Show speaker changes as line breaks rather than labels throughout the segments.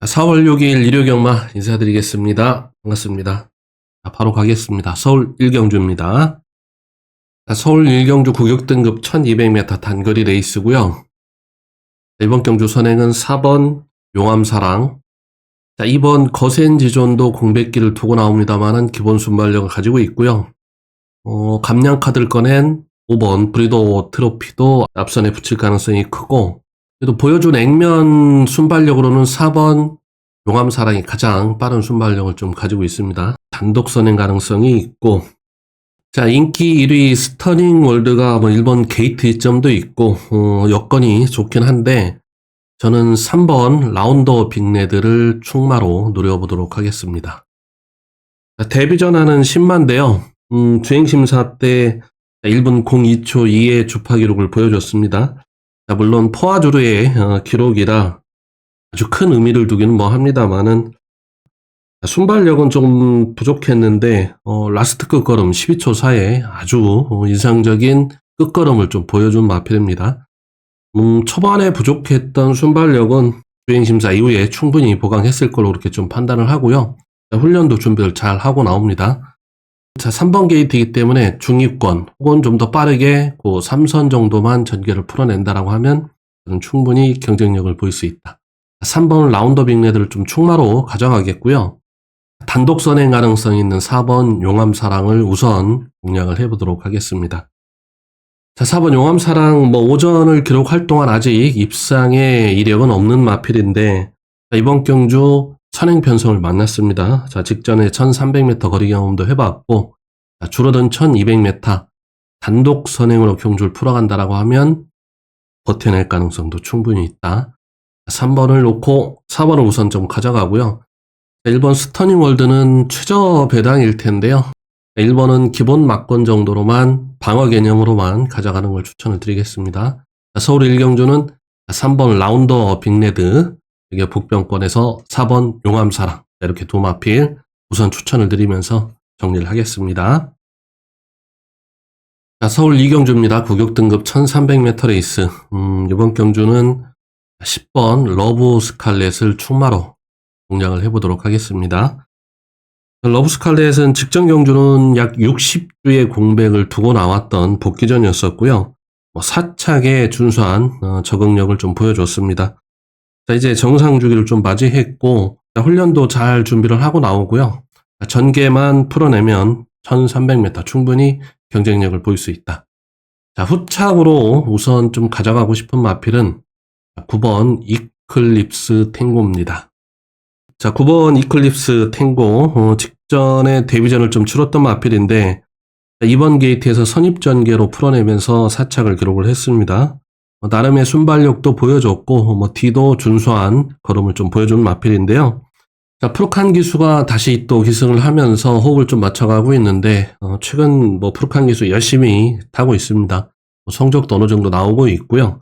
4월 6일 일요경마 인사드리겠습니다. 반갑습니다. 바로 가겠습니다. 서울 일경주입니다. 서울 일경주 구격등급 1200m 단거리 레이스고요. 이번 경주 선행은 4번 용암사랑. 이번 거센지존도 공백기를 두고 나옵니다만은 기본 순발력을 가지고 있고요. 감량카드를 꺼낸 5번 브리더 트로피도 앞선에 붙일 가능성이 크고, 그래도 보여준 액면 순발력으로는 4번 용암사랑이 가장 빠른 순발력을 좀 가지고 있습니다. 단독 선행 가능성이 있고, 인기 1위 스터닝 월드가 일본 게이트 2점도 있고, 여건이 좋긴 한데, 저는 3번 라운더 빅레드를 충마로 노려보도록 하겠습니다. 데뷔 전화는 10만인데요. 주행심사 때 1분 02초 2의 주파 기록을 보여줬습니다. 물론 포아주르의 기록이라 아주 큰 의미를 두기는 합니다만은, 순발력은 좀 부족했는데 라스트 끝걸음 12초 사이에 아주 인상적인 끝걸음을 좀 보여준 마필입니다. 초반에 부족했던 순발력은 주행심사 이후에 충분히 보강했을 걸로 그렇게 좀 판단을 하고요. 훈련도 준비를 잘 하고 나옵니다. 3번 게이트이기 때문에 중위권 혹은 좀 더 빠르게 그 3선 정도만 전개를 풀어낸다라고 하면 저는 충분히 경쟁력을 보일 수 있다. 3번 라운더 빅레드를 좀 충마로 가져가겠고요. 단독 선행 가능성이 있는 4번 용암사랑을 우선 공략을 해보도록 하겠습니다. 4번 용암사랑 오전을 기록할 동안 아직 입상의 이력은 없는 마필인데, 이번 경주 선행 편성을 만났습니다. 직전에 1300m 거리 경험도 해봤고, 줄어든 1200m 단독 선행으로 경주를 풀어간다라고 하면 버텨낼 가능성도 충분히 있다. 3번을 놓고 4번을 우선 좀 가져가고요. 1번 스터닝 월드는 최저 배당일 텐데요. 1번은 기본 막권 정도로만 방어 개념으로만 가져가는 걸 추천을 드리겠습니다. 서울 일경주는 3번 라운더 빅레드, 이게 북병권에서 4번 용암사랑, 이렇게 두 마필 우선 추천을 드리면서 정리를 하겠습니다. 서울 이경주입니다. 구격등급 1300m 레이스. 이번 경주는 10번 러브 스칼렛을 충마로 공략을 해보도록 하겠습니다. 러브 스칼렛은 직전 경주는 약 60주의 공백을 두고 나왔던 복귀전이었었고요. 사착에 준수한 적응력을 좀 보여줬습니다. 이제 정상 주기를 좀 맞이했고, 훈련도 잘 준비를 하고 나오고요. 전개만 풀어내면 1300m 충분히 경쟁력을 보일 수 있다. 후착으로 우선 좀 가져가고 싶은 마필은 9번 이클립스 탱고입니다. 9번 이클립스 탱고, 직전에 데뷔전을 좀 치렀던 마필인데, 이번 게이트에서 선입전개로 풀어내면서 사착을 기록을 했습니다. 나름의 순발력도 보여줬고, 뒤도 준수한 걸음을 좀 보여준 마필인데요. 프룩한 기수가 다시 또 기승을 하면서 호흡을 좀 맞춰가고 있는데, 최근 프룩한 기수 열심히 타고 있습니다. 성적도 어느 정도 나오고 있고요.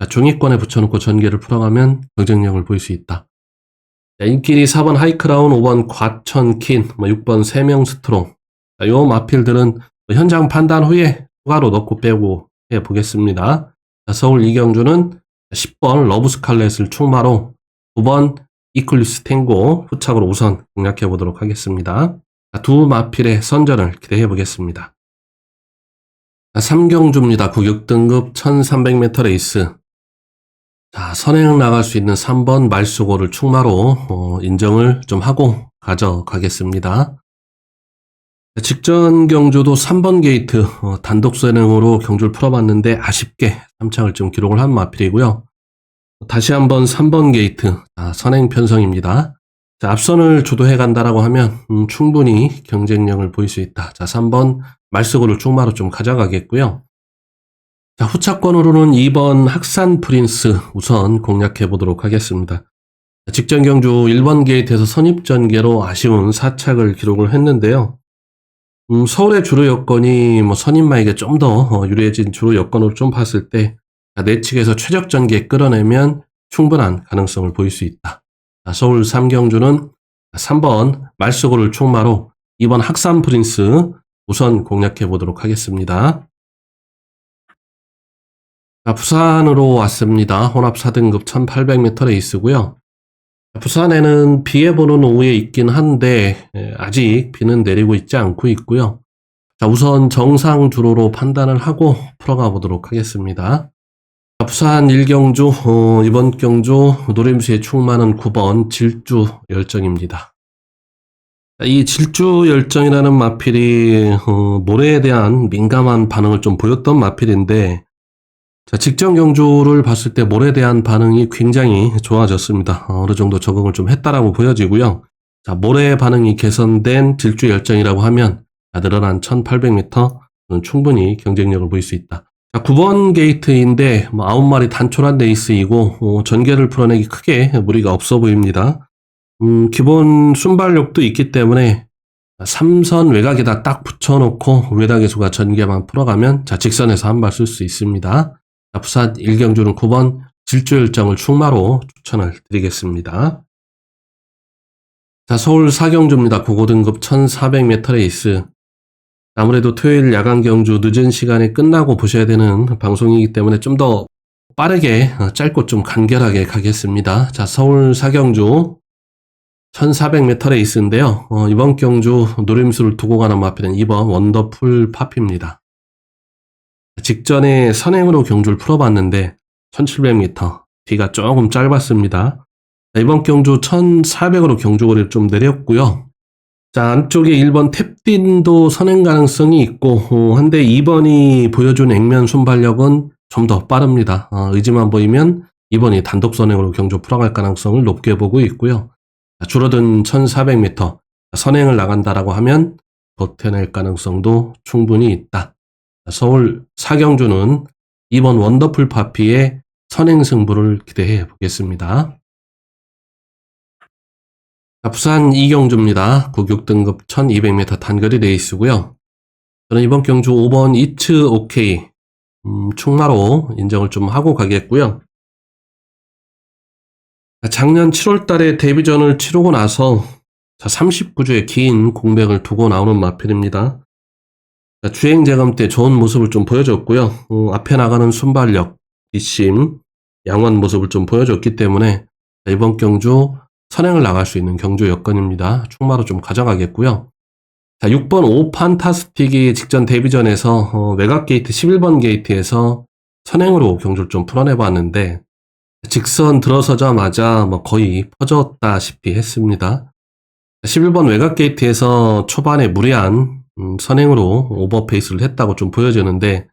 중위권에 붙여놓고 전개를 풀어가면 경쟁력을 보일 수 있다. 인기리 4번 하이크라운, 5번 과천킨, 6번 세명 스트롱. 요 마필들은 현장 판단 후에 추가로 넣고 빼고 해보겠습니다. 서울 이경주는 10번 러브 스칼렛을 충마로 9번 이클립스 탱고 후착으로 우선 공략해 보도록 하겠습니다. 두 마필의 선전을 기대해 보겠습니다. 3경주입니다. 구격등급 1300m 레이스. 선행 나갈 수 있는 3번 말수고를 충마로 인정을 좀 하고 가져가겠습니다. 직전 경주도 3번 게이트 단독 선행으로 경주를 풀어봤는데 아쉽게 3착을 좀 기록을 한 마필이고요. 다시 한번 3번 게이트 선행 편성입니다. 앞선을 주도해 간다라고 하면 충분히 경쟁력을 보일 수 있다. 3번 말수고를 충마로 좀 가져가겠고요. 후차권으로는 2번 학산 프린스 우선 공략해 보도록 하겠습니다. 직전 경주 1번 게이트에서 선입전개로 아쉬운 4착을 기록을 했는데요. 서울의 주로 여건이 선임마에게 좀 더 유리해진 주로 여건으로 좀 봤을 때 내측에서 최적 전개 끌어내면 충분한 가능성을 보일 수 있다. 서울 3경주는 3번 말수고를 충마로 2번 학산 프린스 우선 공략해 보도록 하겠습니다. 부산으로 왔습니다. 혼합 4등급 1800m 레이스고요. 부산에는 비 예보는 오후에 있긴 한데 아직 비는 내리고 있지 않고 있고요. 자, 우선 정상 주로로 판단을 하고 풀어가 보도록 하겠습니다. 자, 부산 1경주 이번 경주 노림수에 충만한 9번 질주 열정입니다. 이 질주 열정이라는 마필이 모래에 대한 민감한 반응을 좀 보였던 마필인데, 자, 직전 경주를 봤을 때 모래에 대한 반응이 굉장히 좋아졌습니다. 어느 정도 적응을 좀 했다라고 보여지고요. 자, 모래 반응이 개선된 질주 열정이라고 하면 늘어난 1800m는 충분히 경쟁력을 보일 수 있다. 자, 9번 게이트인데 9마리 단촐한 레이스이고 전개를 풀어내기 크게 무리가 없어 보입니다. 기본 순발력도 있기 때문에 3선 외곽에다 딱 붙여놓고 외곽에서가 전개만 풀어가면 자, 직선에서 한 발 쓸 수 있습니다. 자, 부산 1경주는 9번 질주열정을 충마로 추천을 드리겠습니다. 자, 서울 4경주입니다. 고고등급 1400m 레이스. 아무래도 토요일 야간 경주 늦은 시간에 끝나고 보셔야 되는 방송이기 때문에 좀 더 빠르게 짧고 좀 간결하게 가겠습니다. 자, 서울 4경주 1400m 레이스인데요. 이번 경주 노림수를 두고 가는 마필은 2번 원더풀 파피입니다. 직전에 선행으로 경주를 풀어봤는데 1700m 뒤가 조금 짧았습니다. 자, 이번 경주 1400으로 경주거리를 좀 내렸고요. 자, 안쪽에 1번 탭딘도 선행 가능성이 있고 한데 2번이 보여준 액면 순발력은 좀 더 빠릅니다. 의지만 보이면 2번이 단독 선행으로 경주 풀어갈 가능성을 높게 보고 있고요. 자, 줄어든 1400m 선행을 나간다라고 하면 버텨낼 가능성도 충분히 있다. 자, 서울 4경주는 2번 원더풀 파피의 선행 승부를 기대해 보겠습니다. 자, 부산 2경주입니다. 국육등급 1200m 단거리 레이스고요. 저는 이번 경주 5번 이츠 오케이 충마로 인정을 좀 하고 가겠고요. 작년 7월 달에 데뷔전을 치르고 나서 39주의 긴 공백을 두고 나오는 마필입니다. 주행 제감 때 좋은 모습을 좀 보여줬고요. 앞에 나가는 순발력, 뒷심, 양원 모습을 좀 보여줬기 때문에 이번 경주 선행을 나갈 수 있는 경주 여건입니다. 충마로 좀 가져가겠고요. 자, 6번 오판타스틱이 직전 데뷔전에서 외곽 게이트 11번 게이트에서 선행으로 경주를 좀 풀어내봤는데 직선 들어서자마자 거의 퍼졌다시피 했습니다. 11번 외곽 게이트에서 초반에 무리한 선행으로 오버페이스를 했다고 좀 보여지는데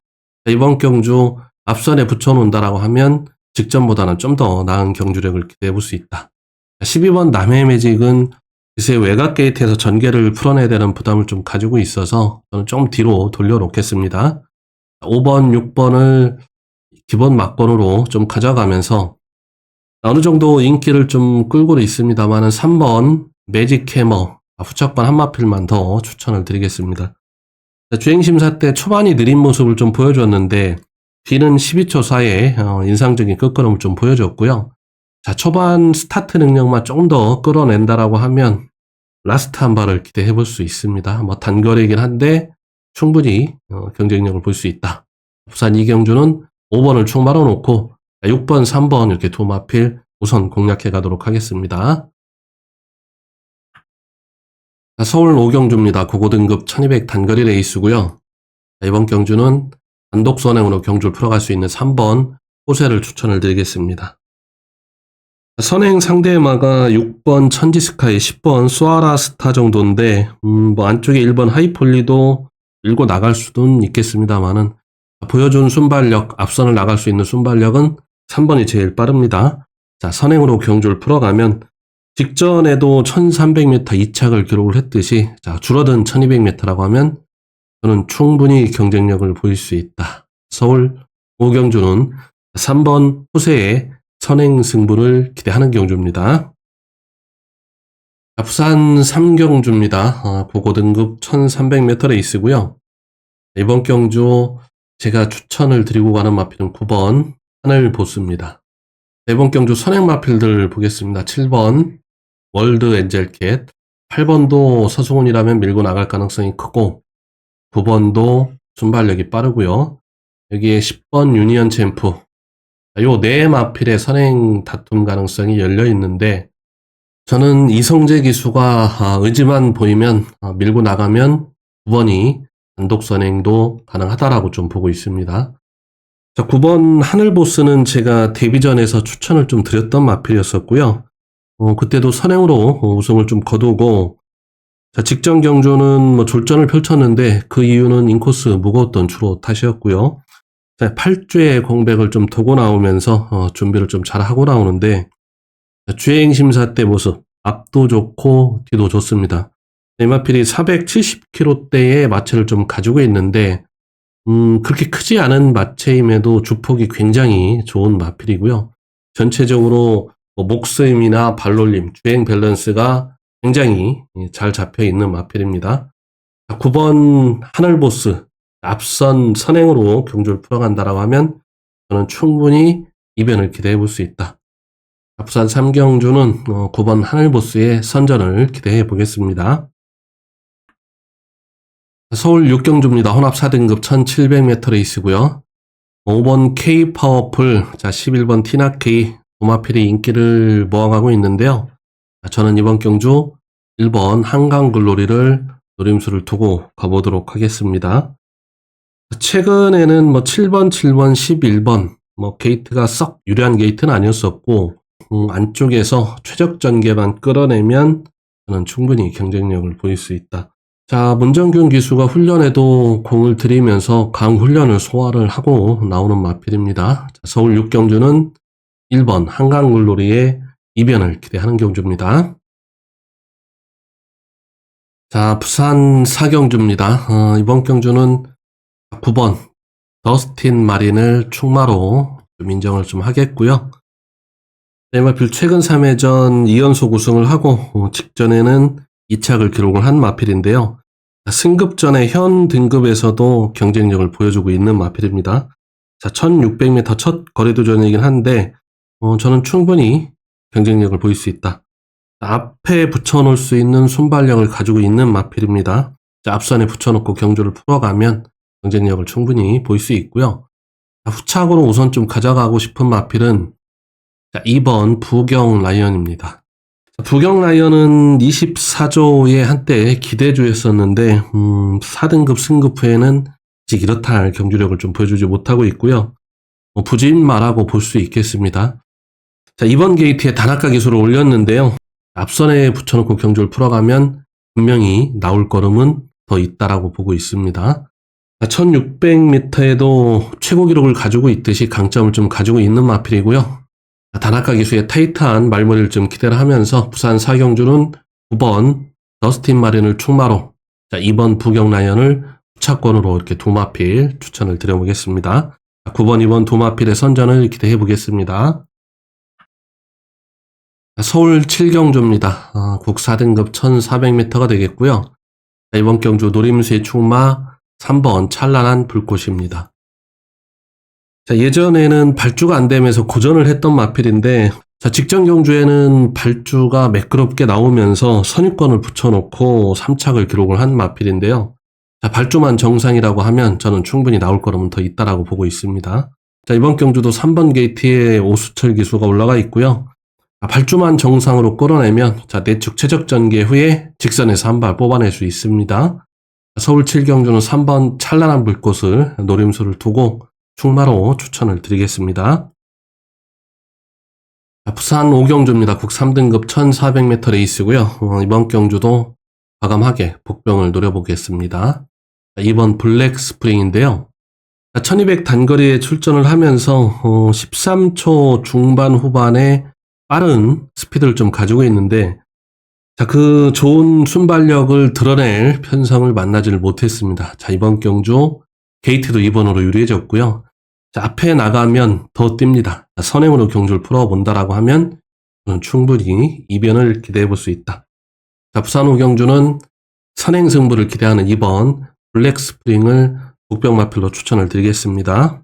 이번 경주 앞선에 붙여놓는다라고 하면 직전보다는 좀 더 나은 경주력을 기대해 볼 수 있다. 12번 남해 매직은 글쎄 외곽 게이트에서 전개를 풀어내야 되는 부담을 좀 가지고 있어서 저는 좀 뒤로 돌려놓겠습니다. 5번, 6번을 기본 막번으로 좀 가져가면서 어느 정도 인기를 좀 끌고 있습니다만은 3번 매직 해머 후척반 한 마필만 더 추천을 드리겠습니다. 주행심사 때 초반이 느린 모습을 좀 보여줬는데 뒤는 12초 사이에 인상적인 끝걸음을 좀 보여줬고요. 자, 초반 스타트 능력만 조금 더 끌어낸다라고 하면 라스트 한 발을 기대해 볼 수 있습니다. 단거리이긴 한데 충분히 경쟁력을 볼 수 있다. 부산 2경주는 5번을 충마로 놓고 6번, 3번 이렇게 두 마필 우선 공략해 가도록 하겠습니다. 자, 서울 5경주입니다. 고고등급 1200 단거리 레이스고요. 자, 이번 경주는 단독 선행으로 경주를 풀어갈 수 있는 3번 호세를 추천을 드리겠습니다. 선행 상대마가 6번 천지스카이, 10번 수아라 스타 정도인데 안쪽에 1번 하이폴리도 밀고 나갈 수는 있겠습니다만은 보여준 순발력, 앞선을 나갈 수 있는 순발력은 3번이 제일 빠릅니다. 자, 선행으로 경주를 풀어가면 직전에도 1300m 2착을 기록을 했듯이 자, 줄어든 1200m라고 하면 저는 충분히 경쟁력을 보일 수 있다. 서울 5경주는 3번 호세의 선행 승부를 기대하는 경주입니다. 부산 3경주입니다. 고고등급 1300m 레이스고요. 이번 경주 제가 추천을 드리고 가는 마필은 9번 하늘보스입니다. 이번 경주 선행 마필들 보겠습니다. 7번 월드 엔젤캣, 8번도 서승훈이라면 밀고 나갈 가능성이 크고 9번도 순발력이 빠르고요. 여기에 10번 유니언 챔프 요 네 마필의 선행 다툼 가능성이 열려 있는데 저는 이성재 기수가 의지만 보이면 밀고 나가면 9번이 단독 선행도 가능하다라고 좀 보고 있습니다. 자, 9번 하늘보스는 제가 데뷔전에서 추천을 좀 드렸던 마필이었었고요. 그때도 선행으로 우승을 좀 거두고, 자, 직전 경주는 뭐 졸전을 펼쳤는데 그 이유는 인코스 무거웠던 주로 탓이었고요. 자, 8주에 공백을 좀 두고 나오면서 준비를 좀 잘 하고 나오는데, 주행 심사 때 모습 앞도 좋고 뒤도 좋습니다. 네마필이 470km대의 마체를 좀 가지고 있는데 그렇게 크지 않은 마체임에도 주폭이 굉장히 좋은 마필이고요. 전체적으로 뭐 목스임이나 발놀림, 주행 밸런스가 굉장히 잘 잡혀 있는 마필입니다. 9번 하늘보스 앞선 선행으로 경주를 풀어간다라고 하면 저는 충분히 이변을 기대해 볼 수 있다. 부산 3경주는 9번 하늘보스의 선전을 기대해 보겠습니다. 서울 6경주입니다. 혼합 4등급 1700m 레이스고요. 5번 K 파워풀, 자 11번 티나케이 도마필이 인기를 모아가고 있는데요. 저는 이번 경주 1번 한강글로리를 노림수를 두고 가보도록 하겠습니다. 최근에는 뭐 7번, 11번 뭐 게이트가 썩 유리한 게이트는 아니었었고 안쪽에서 최적 전개만 끌어내면 저는 충분히 경쟁력을 보일 수 있다. 자, 문정균 기수가 훈련에도 공을 들이면서 강 훈련을 소화를 하고 나오는 마필입니다. 자, 서울 6경주는 1번 한강물놀이의 이변을 기대하는 경주입니다. 자, 부산 4경주입니다. 이번 경주는 9번 더스틴 마린을 충마로 좀 인정을 좀 하겠고요. 네마필 최근 3회전 2연속 우승을 하고 직전에는 2착을 기록을 한 마필인데요. 승급 전에 현 등급에서도 경쟁력을 보여주고 있는 마필입니다. 자, 1600m 첫 거리도전이긴 한데 저는 충분히 경쟁력을 보일 수 있다. 앞에 붙여놓을 수 있는 순발력을 가지고 있는 마필입니다. 자, 앞선에 붙여놓고 경주를 풀어가면 경쟁력을 충분히 보일 수 있고요. 자, 후착으로 우선 좀 가져가고 싶은 마필은 자, 2번 부경 라이언입니다. 부경 라이언은 24조에 한때 기대주였었는데 4등급 승급 후에는 아직 이렇다 할 경주력을 좀 보여주지 못하고 있고요. 부진마라고 볼 수 있겠습니다. 자, 이번 게이트에 단학가 기술을 올렸는데요. 앞선에 붙여놓고 경주를 풀어가면 분명히 나올 걸음은 더 있다라고 보고 있습니다. 1600m에도 최고 기록을 가지고 있듯이 강점을 좀 가지고 있는 마필이고요. 단학가 기수의 타이트한 말머리를 좀 기대를 하면서 부산 4경주는 9번 더스틴 마린을 충마로, 자 2번 부경 라이언을 후차권으로 이렇게 도마필 추천을 드려보겠습니다. 9번, 2번 도마필의 선전을 기대해 보겠습니다. 서울 7경주입니다. 국 4등급 1400m가 되겠고요. 이번 경주 노림수의 충마 3번 찬란한 불꽃입니다. 자, 예전에는 발주가 안 되면서 고전을 했던 마필인데, 자, 직전 경주에는 발주가 매끄럽게 나오면서 선입권을 붙여놓고 3착을 기록을 한 마필인데요. 자, 발주만 정상이라고 하면 저는 충분히 나올 거라면 더 있다라고 보고 있습니다. 자, 이번 경주도 3번 게이트에 오수철 기수가 올라가 있고요. 발주만 정상으로 끌어내면 자, 내축 최적 전개 후에 직선에서 한 발 뽑아낼 수 있습니다. 서울 7경주는 3번 찬란한 불꽃을 노림수를 두고 충마로 추천을 드리겠습니다. 부산 5경주입니다. 국 3등급 1400m 레이스고요. 이번 경주도 과감하게 복병을 노려보겠습니다. 2번 블랙 스프링인데요. 1200 단거리에 출전을 하면서 13초 중반 후반에 빠른 스피드를 좀 가지고 있는데, 자, 그 좋은 순발력을 드러낼 편성을 만나지를 못했습니다. 자, 이번 경주 게이트도 2번으로 유리해졌고요. 자, 앞에 나가면 더 뜁니다. 자, 선행으로 경주를 풀어본다라고 하면 충분히 이변을 기대해 볼 수 있다. 자, 부산 5경주는 선행 승부를 기대하는 2번 블랙 스프링을 복병 마필로 추천을 드리겠습니다.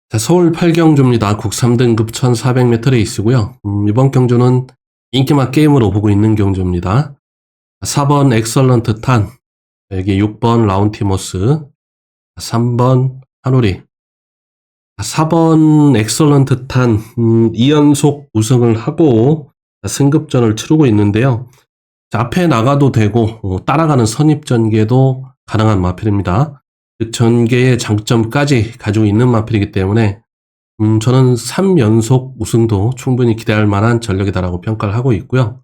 자, 서울 8경주입니다. 국 3등급 1400m 레이스고요. 이번 경주는 인기맛 게임으로 보고 있는 경주입니다. 4번 엑설런트 탄, 여기 6번 라운티모스, 3번 한우리, 4번 엑설런트 탄 2연속 우승을 하고 승급전을 치르고 있는데요. 자, 앞에 나가도 되고 따라가는 선입전개도 가능한 마필입니다. 즉 전개의 장점까지 가지고 있는 마필이기 때문에 저는 3연속 우승도 충분히 기대할 만한 전력이다라고 평가를 하고 있고요.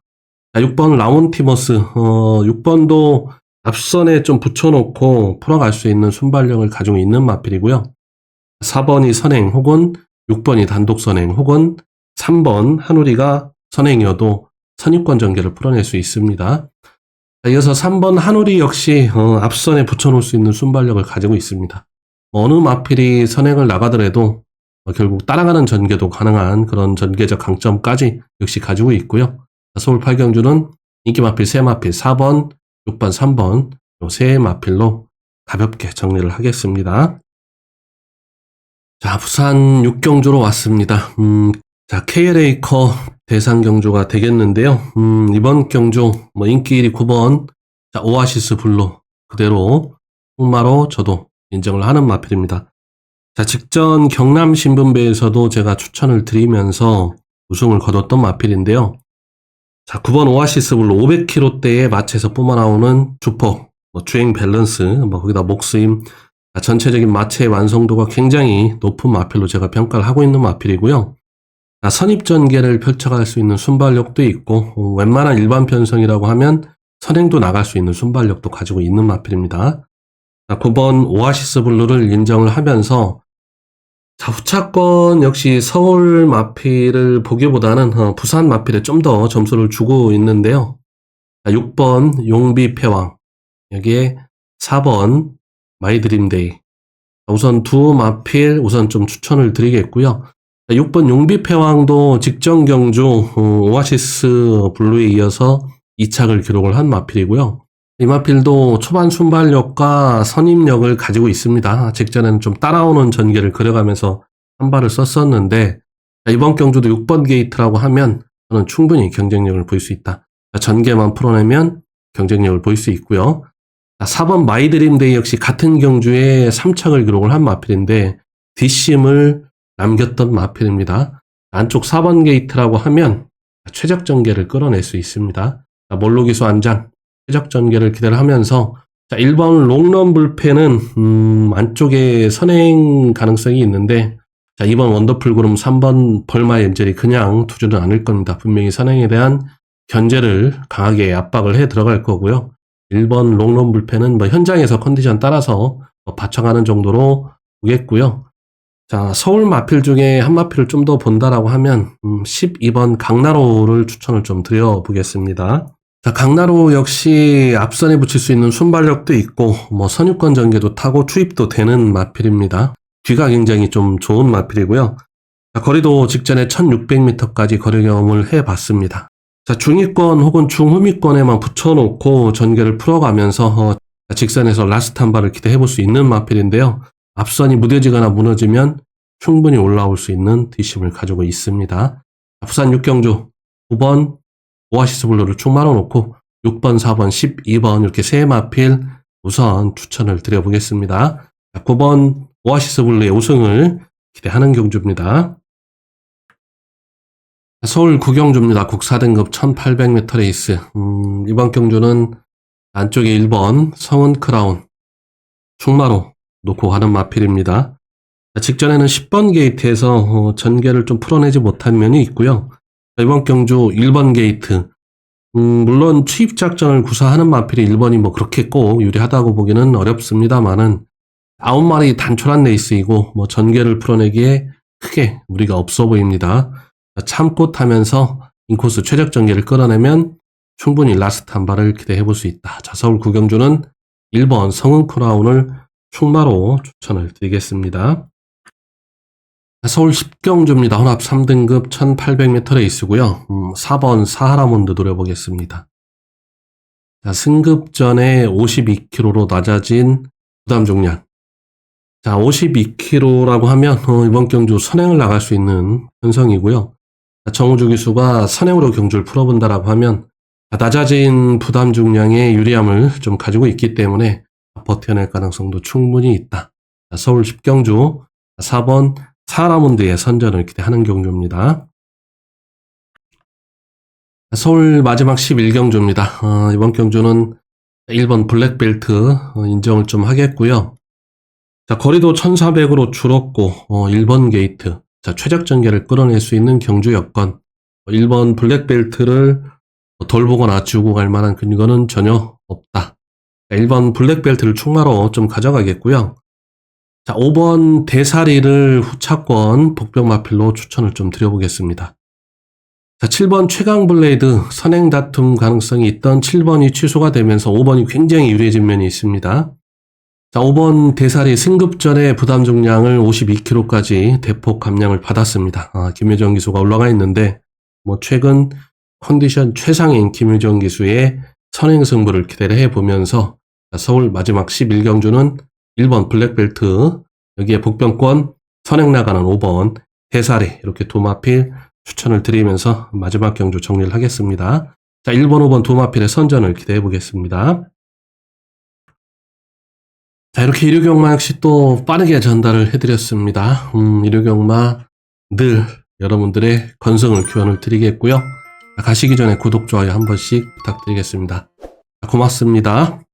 자, 6번 라몬티머스 6번도 앞선에 좀 붙여놓고 풀어갈 수 있는 순발력을 가지고 있는 마필이고요. 4번이 선행 혹은 6번이 단독 선행 혹은 3번 한우리가 선행이어도 선입권 전개를 풀어낼 수 있습니다. 자, 이어서 3번 한우리 역시 앞선에 붙여놓을 수 있는 순발력을 가지고 있습니다. 어느 마필이 선행을 나가더라도 결국 따라가는 전개도 가능한 그런 전개적 강점까지 역시 가지고 있고요. 서울 8경주는 인기 마필 3마필 4번, 6번, 3번 이 세 마필로 가볍게 정리를 하겠습니다. 자, 부산 6경주로 왔습니다. 자, KLA 대상 경주가 되겠는데요. 이번 경주 인기 1위 9번 자, 오아시스 블루 그대로 흑마로 저도 인정을 하는 마필입니다. 자, 직전 경남 신분배에서도 제가 추천을 드리면서 우승을 거뒀던 마필인데요. 자, 9번 오아시스 블루 500km대에 마체에서 뿜어나오는 주포, 주행 밸런스, 거기다 목스임, 전체적인 마체의 완성도가 굉장히 높은 마필로 제가 평가를 하고 있는 마필이고요. 선입전개를 펼쳐갈 수 있는 순발력도 있고 웬만한 일반 편성이라고 하면 선행도 나갈 수 있는 순발력도 가지고 있는 마필입니다. 9번 오아시스 블루를 인정을 하면서 자, 후차권 역시 서울 마필을 보기보다는 부산 마필에 좀 더 점수를 주고 있는데요. 6번 용비 패왕, 여기에 4번 마이드림데이. 우선 두 마필 우선 좀 추천을 드리겠고요. 6번 용비 패왕도 직전 경주 오아시스 블루에 이어서 2착을 기록을 한 마필이고요. 이 마필도 초반 순발력과 선임력을 가지고 있습니다. 직전에는 좀 따라오는 전개를 그려가면서 한 발을 썼었는데 이번 경주도 6번 게이트라고 하면 저는 충분히 경쟁력을 보일 수 있다. 전개만 풀어내면 경쟁력을 보일 수 있고요. 4번 마이드림데이 역시 같은 경주에 3착을 기록을 한 마필인데 뒷심을 남겼던 마필입니다. 안쪽 4번 게이트라고 하면 최적 전개를 끌어낼 수 있습니다. 몰로기수 안장 최적 전개를 기대를 하면서 자, 1번 롱런 불펜은 안쪽에 선행 가능성이 있는데 자, 2번 원더풀 그룹 3번 벌마 엔젤이 그냥 두지는 않을 겁니다. 분명히 선행에 대한 견제를 강하게 압박을 해 들어갈 거고요. 1번 롱런 불펜은 현장에서 컨디션 따라서 받쳐가는 정도로 보겠고요. 자, 서울 마필 중에 한 마필을 좀 더 본다라고 하면 12번 강나로를 추천을 좀 드려보겠습니다. 자, 강나로 역시 앞선에 붙일 수 있는 순발력도 있고 선유권 전개도 타고 추입도 되는 마필입니다. 뒤가 굉장히 좀 좋은 마필이고요. 자, 거리도 직전에 1600m까지 거리 경험을 해봤습니다. 자, 중위권 혹은 중후미권에만 붙여놓고 전개를 풀어가면서 직선에서 라스트 한 발을 기대해볼 수 있는 마필인데요. 앞선이 무뎌지거나 무너지면 충분히 올라올 수 있는 뒷심을 가지고 있습니다. 부산 6경주 9번 오아시스 블루를 쭉 말아놓고 6번, 4번, 12번 이렇게 세 마필 우선 추천을 드려보겠습니다. 9번 오아시스 블루의 우승을 기대하는 경주입니다. 서울 9경주입니다. 국 4등급 1800m 레이스. 이번 경주는 안쪽에 1번 성은 크라운 충마로 놓고 가는 마필입니다. 직전에는 10번 게이트에서 전개를 좀 풀어내지 못한 면이 있고요. 이번 경주 1번 게이트 물론 추입 작전을 구사하는 마필이 1번이 그렇게 꼭 유리하다고 보기는 어렵습니다만은 9마리 단촐한 레이스이고 전개를 풀어내기에 크게 무리가 없어 보입니다. 참고 타면서 인코스 최적 전개를 끌어내면 충분히 라스트 한 발을 기대해 볼 수 있다. 자, 서울 9경주는 1번 성은 크라운을 충마로 추천을 드리겠습니다. 서울 10경주입니다. 혼합 3등급 1800m 레이스고요. 4번 사하라몬드 노려보겠습니다. 자, 승급 전에 52kg로 낮아진 부담 중량. 자, 52kg라고 하면 이번 경주 선행을 나갈 수 있는 편성이고요. 정우주 기수가 선행으로 경주를 풀어본다라고 하면 낮아진 부담 중량의 유리함을 좀 가지고 있기 때문에 버텨낼 가능성도 충분히 있다. 자, 서울 10경주 4번 사하라몬드의 선전을 기대하는 경주입니다. 서울 마지막 11경주입니다. 이번 경주는 1번 블랙벨트 인정을 좀 하겠고요. 자, 거리도 1400으로 줄었고 1번 게이트, 자, 최적 전개를 끌어낼 수 있는 경주 여건, 1번 블랙벨트를 돌보거나 지우고 갈 만한 근거는 전혀 없다. 1번 블랙벨트를 충마로 좀 가져가겠고요. 자, 5번 대사리를 후차권 복병마필로 추천을 좀 드려보겠습니다. 자, 7번 최강블레이드 선행 다툼 가능성이 있던 7번이 취소가 되면서 5번이 굉장히 유리해진 면이 있습니다. 자, 5번 대사리 승급 전에 부담 중량을 52kg까지 대폭 감량을 받았습니다. 김효정 기수가 올라가 있는데 최근 컨디션 최상인 김효정 기수의 선행 승부를 기대를 해보면서 서울 마지막 11경주는 1번 블랙벨트, 여기에 복병권 선행 나가는 5번 대사리, 이렇게 두 마필 추천을 드리면서 마지막 경주 정리를 하겠습니다. 자, 1번, 5번 두 마필의 선전을 기대해 보겠습니다. 자, 이렇게 일요경마 역시 또 빠르게 전달을 해드렸습니다. 일요경마 늘 여러분들의 건승을 기원을 드리겠고요. 가시기 전에 구독, 좋아요 한 번씩 부탁드리겠습니다. 고맙습니다.